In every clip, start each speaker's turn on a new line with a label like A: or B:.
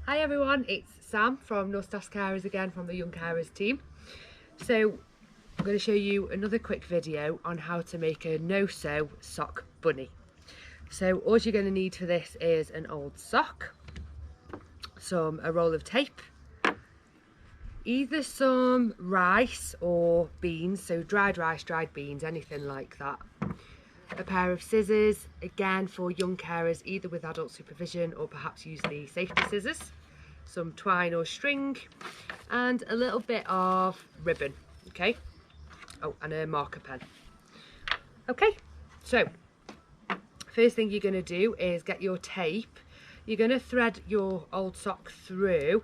A: Hi everyone, it's Sam from North Staffs Carers again from the Young Carers team. So I'm going to show you another quick video on how to make a no-sew sock bunny. So all you're going to need for this is an old sock, a roll of tape, either some rice or beans, so dried rice, dried beans, anything like that. A pair of scissors, again for young carers, either with adult supervision or perhaps use the safety scissors, some twine or string, and a little bit of ribbon, okay? Oh, and a marker pen. Okay, so first thing you're going to do is get your tape. You're going to thread your old sock through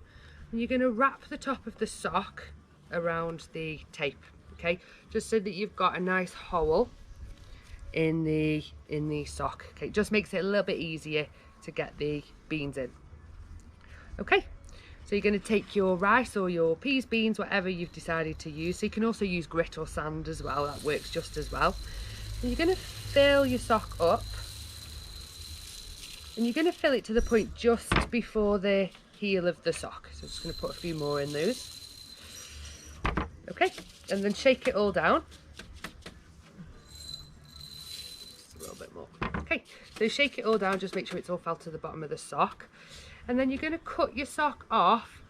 A: and you're going to wrap the top of the sock around the tape, okay? Just so that you've got a nice hole in the sock. Okay, just makes it a little bit easier to get the beans in. Okay, so you're going to take your rice or your peas, beans, whatever you've decided to use. So you can also use grit or sand as well, that works just as well. And you're going to fill your sock up, and you're going to fill it to the point just before the heel of the sock. So I'm just going to put a few more in those. Okay, and then shake it all down. Okay, so shake it all down, just make sure it's all fell to the bottom of the sock, and then you're going to cut your sock off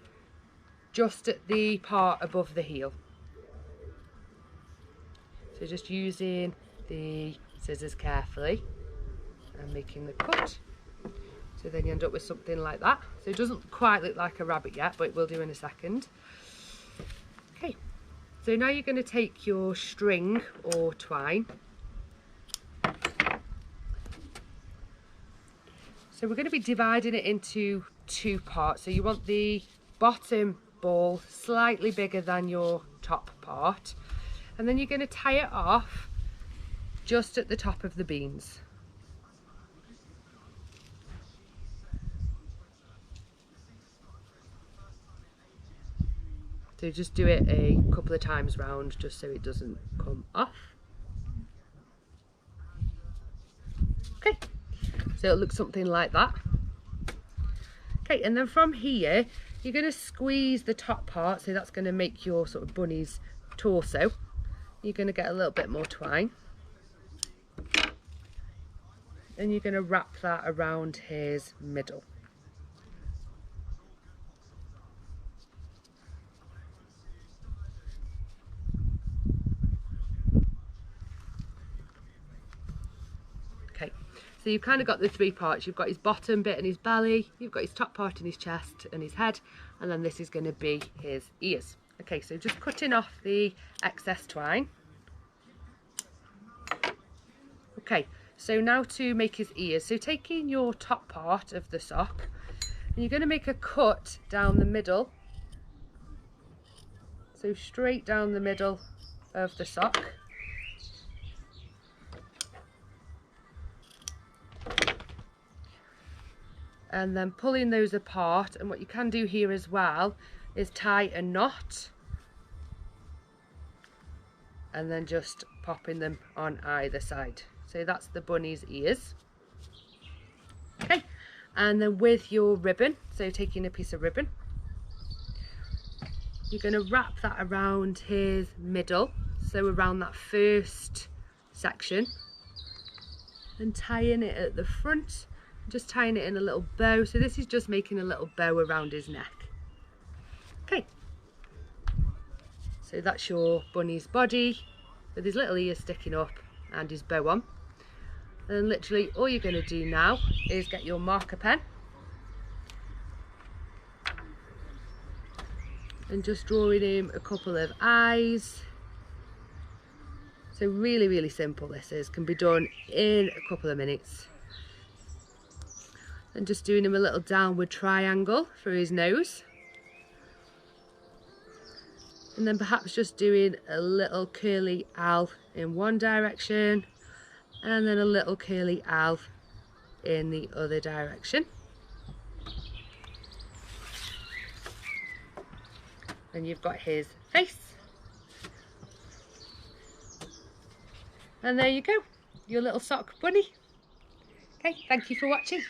A: just at the part above the heel. So just using the scissors carefully and making the cut. So then you end up with something like that. So it doesn't quite look like a rabbit yet, but it will do in a second. Okay, so now you're going to take your string or twine. So we're going to be dividing it into two parts. So you want the bottom ball slightly bigger than your top part. And then you're going to tie it off just at the top of the beans. So just do it a couple of times round just so it doesn't come off. Okay. So it'll look something like that. Okay, and then from here you're going to squeeze the top part, so that's going to make your sort of bunny's torso. You're going to get a little bit more twine and you're going to wrap that around his middle. Okay, so you've kind of got the three parts. You've got his bottom bit and his belly, you've got his top part and his chest and his head, and then this is going to be his ears. Okay, so just cutting off the excess twine. Okay, so now to make his ears. So taking your top part of the sock, and you're going to make a cut down the middle. So straight down the middle of the sock. And then pulling those apart, and what you can do here as well is tie a knot and then just popping them on either side. So that's the bunny's ears. Okay, and then with your ribbon, so taking a piece of ribbon, you're going to wrap that around his middle, so around that first section, and tying it at the front. Just tying it in a little bow. So this is just making a little bow around his neck. Okay, so that's your bunny's body with his little ears sticking up and his bow on. And literally all you're going to do now is get your marker pen and just drawing him a couple of eyes. So really simple this is, can be done in a couple of minutes. And just doing him a little downward triangle for his nose. And then perhaps just doing a little curly owl in one direction and then a little curly owl in the other direction. And you've got his face. And there you go, your little sock bunny. Okay, thank you for watching.